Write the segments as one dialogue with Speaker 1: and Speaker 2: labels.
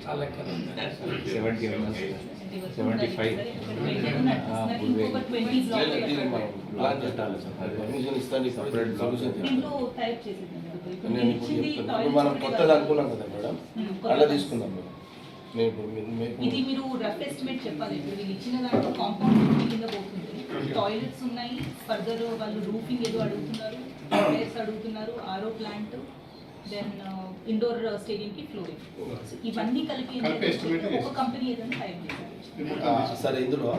Speaker 1: చాలా
Speaker 2: 70 members, 75
Speaker 1: plan పెట్టాలి sir. Permission ఇస్తాను సపరేట్ సొల్యూషన్ నేను ఇప్పుడు చెప్తాను. ఇప్పుడు మనం కొత్తది అనుకున్నాం కదా మేడం, అలా తీసుకుందాం మేడం.
Speaker 3: ఇది మీరు రఫ్ ఎస్టిమేట్ చెప్పాలి. ఇప్పుడు వీళ్ళు ఇచ్చిన దాంట్లో కాంపౌండ్ కింద పోతుంది, టాయిలెట్స్ ఉన్నాయి, ఫర్దర్ వాళ్ళు రూఫింగ్ ఏదో అడుగుతున్నారు, ప్లేయర్స్ అడుగుతున్నారు, RO plant, then indoor stadium కి ఫ్లోరింగ్, ఇవన్నీ కలిపి ఒక కంపెనీ ఏదైనా టైప్ చేయాలి.
Speaker 1: సరే, ఇందులో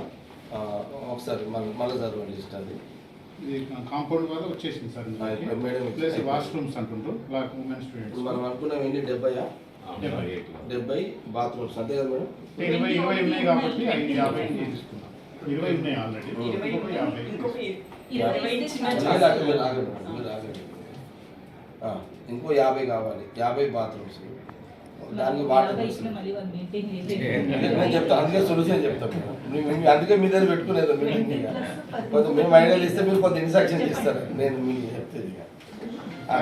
Speaker 1: ఒకసారి మళ్ళీ చదవండి లిస్ట్. అది
Speaker 4: కాంపౌండ్ వల్ల వచ్చేసింది సార్.
Speaker 1: మేడం
Speaker 4: ప్లస్ వాష్రూమ్స్ అంటుండ్రు ఉమెన్ స్టూడెంట్స్.
Speaker 1: మనం అనుకున్నాం ఏంటి 70 బాత్రూమ్స్ అంతే కదా మేడం?
Speaker 4: 20 ఉన్నాయి కాబట్టి 50 తీసుకున్నాం. 20 ఉన్నాయి ఆల్రెడీ.
Speaker 1: ఇంకో 50 కావాలి. 50 బాత్రూమ్స్, దానికి వాటర్ నేను చెప్తాను. అందుకే సొల్యూషన్ చెప్తాను. అందుకే మీ దగ్గర పెట్టుకునేది మీటింగ్. కొంత మేము ఐడియాలు ఇస్తే మీరు కొంత ఇన్స్ట్రక్షన్ ఇస్తారు. నేను మీకు చెప్తాను.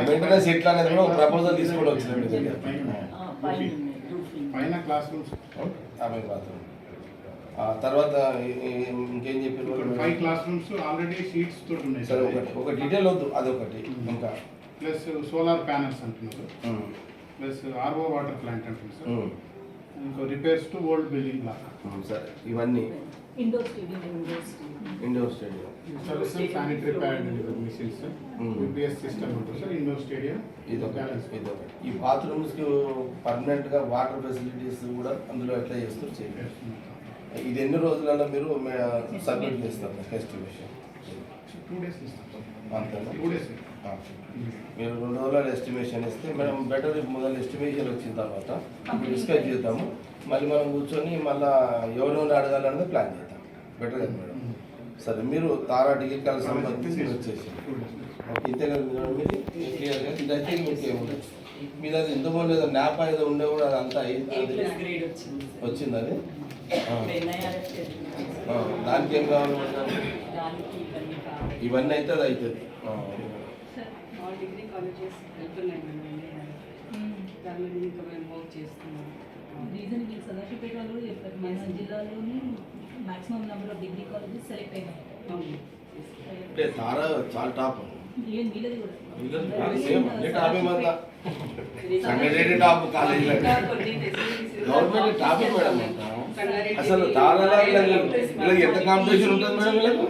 Speaker 1: మెయింటెనెన్స్ ఎట్లా అనేది కూడా ఒక ప్రపోజల్ తీసుకొని వచ్చిన మీ దగ్గర.
Speaker 4: పైన క్లాస్ రూమ్స్
Speaker 1: 50 బాత్రూమ్. తర్వాత ఇంకేం చెప్పారు?
Speaker 4: 5 క్లాస్ రూమ్స్ ఆల్రెడీ షీట్స్ తోటి ఉన్నాయి.
Speaker 1: సరే, ఒక డీటెయిల్ వద్దు, అదొకటి. ఇంకా
Speaker 4: ప్లస్ సోలార్ ప్యానల్స్ అంటున్నారు, ప్లస్ ఆర్ఓ వాటర్ ప్లాంట్ అంటున్నారు సార్. ఇంకో repairs to old building block.
Speaker 1: సరే, ఇవన్నీ
Speaker 3: indoor stadium,
Speaker 4: installation sanitary pad machines, UPS system ఉంటుంది సార్. ఇండోర్ స్టేడియం
Speaker 1: ఇదొకటి. ఈ బాత్రూమ్స్కి పర్మనెంట్గా వాటర్ ఫెసిలిటీస్ కూడా అందులో ఎట్లా చేస్తారు చేయాలి. ఇది ఎన్ని రోజులలో మీరు సబ్మిట్ చేస్తారు ఎస్టిమేషన్?
Speaker 4: 2 days ఇస్తాం.
Speaker 1: అంతేనా?
Speaker 4: 2 days.
Speaker 1: మీరు 2 రోజుల ఎస్టిమేషన్ ఇస్తే మనం బెటర్. మొదలు ఎస్టిమేషన్ వచ్చిన తర్వాత డిస్కస్ చేద్దాము. మళ్ళీ మనం కూర్చొని మళ్ళీ ఎవరెవరు అడగాలనేది ప్లాన్ చేద్దాం. బెటర్ కదా మేడం? సరే, మీరు తారా డిగ్రీ కాలేజ్ సంబంధించి మీరు వచ్చేసి ఇంతే కదా మీది క్లియర్గా. ఇదైతే మీకేముంది మీద ఇంతకుముందు ఏదో న్యాప్ ఏదో ఉండే కూడా అదంతా వచ్చింది. అది దానికి ఏం కావాలి? ఇవన్నీ అయితే అది అవుతుంది.
Speaker 5: డిగ్రీ కాలేజెస్ వెళ్తున్నాయి దాని మీద ఇంకా మేము వర్క్ చేస్తున్నాం.
Speaker 3: రీజన్ మీరు సదాశివపేట వాళ్ళు కూడా చెప్పారు, మన జిల్లాలోని maximum number of degree colleges select అయినాయి.
Speaker 1: అంటే తారా చాలా టాప్.
Speaker 3: ఈవెన్ వీళ్ళది కూడా
Speaker 1: Sangareddy top college, government top madam. అసలు తారా వీళ్ళకి ఎంత కాంపిటీషన్ ఉంటుంది మేడం? వీళ్ళకి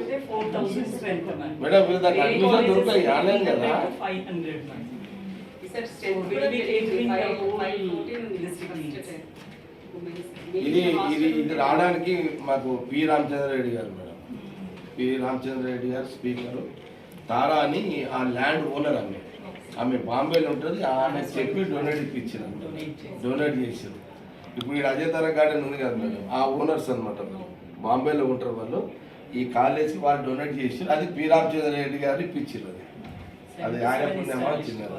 Speaker 1: మేడం వీళ్ళ దానికి అడ్మిషన్ దొరుకుతాయి ఆన్లైన్ కదా. ఇది రావడానికి మాకు పి రామచంద్రారెడ్డి గారు మేడం. పి రామచంద్రారెడ్డి గారు స్పీకరు. తారా అని ఆ ల్యాండ్ ఓనర్ ఆమె బాంబేలో ఉంటుంది. ఆమె చెప్పి డొనేట్ ఇప్పించారు, డొనేట్ చేశారు. ఇప్పుడు ఈ అజయ్ తారా గార్డెన్ ఉంది కదా మేడం, ఆ ఓనర్స్ అనమాట. బాంబేలో ఉంటారు వాళ్ళు. ఈ కాలేజ్కి వాళ్ళు డొనేట్ చేశారు. అది పి రామచంద్రారెడ్డి గారు ఇప్పించారు. అది ఆయన పుణ్యమా చిన్నారు.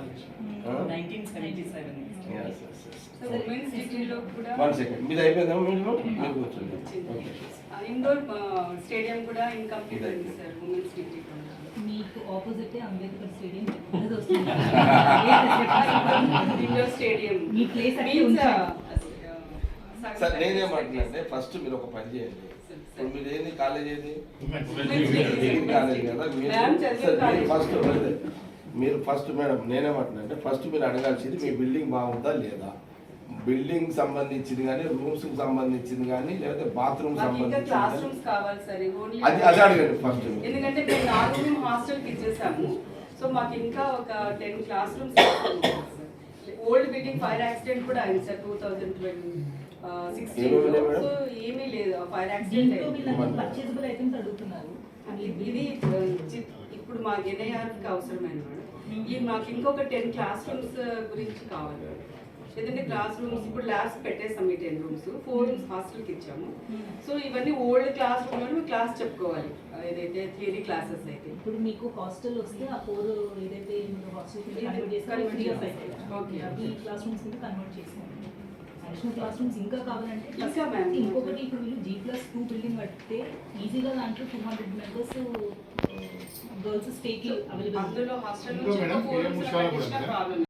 Speaker 1: 1 second మీద అయిపోయిందా? మీరు కూర్చోండి.
Speaker 5: ఇండోర్ స్టేడియం కూడా ఇన్కంప్లీట్ అయింది సార్. ఉమెన్స్ డిగ్రీ
Speaker 3: మీకు opposite Ambedkar stadium
Speaker 5: indoor stadium
Speaker 3: మీ ప్లేస్
Speaker 1: సార్ నేనేమంటున్నానంటే ఫస్ట్ మీరు ఒక పని చేయండి. ఇప్పుడు మీరు ఏంది కాలేజ్ ఏది? డిగ్రీ కాలేజ్ కదా. మీరు ఫస్ట్ మేడం నేనేమంటున్నానంటే ఫస్ట్ మీరు అడగాల్సింది మీ బిల్డింగ్ బాగుందా లేదా, బిల్డింగ్ సంబంధించింది కానీ, రూమ్స్ సంబంధించింది కానీ, లేకపోతే బాత్రూమ్ సంబంధించింది అది అడగండి ఫస్ట్.
Speaker 5: ఎందుకంటే మేము 4 రూమ్ హాస్టల్ కి ఇచ్చేసాము. సో మాకు ఇంకా ఒక 10 class rooms. Old building fire accident కూడా అయింది సార్ 2016 లో. సో ఏమీ లేదు ఫైర్ యాక్సిడెంట్. ఇది ఇప్పుడు మా ఎన్ఐఆర్ కి అవసరమైన ఇది మాకు ఇంకొక 10 క్లాస్ రూమ్స్ గురించి కావాలి. ఎందుకంటే క్లాస్ రూమ్స్ ఇప్పుడు ల్యాబ్స్ పెట్టేస్తాం. ఈ 10 రూమ్స్ 4 రూమ్స్ హాస్టల్కి ఇచ్చాము. సో ఇవన్నీ ఓల్డ్ క్లాస్ రూమ్లో క్లాస్ చెప్పుకోవాలి. ఏదైతే థియరీ క్లాసెస్ అయితే
Speaker 3: ఇప్పుడు మీకు హాస్టల్ వస్తే ఆ 4 ఏదైతే మీరు హాస్టల్ కన్వర్ట్ చేస్తారో ఓకే, అవి క్లాస్ రూమ్స్ కింద కన్వర్ట్ చేసుకోండి. అడిషనల్ క్లాస్ రూమ్స్ ఇంకా కావాలంటే ఇంకొకటి ఇప్పుడు మీరు G+2 బిల్డింగ్ కడితే ఈజీగా దాంట్లో 200 మెంబర్స్ గర్ల్స్ స్టేకి అవైలబుల్.
Speaker 5: అందులో హాస్టల్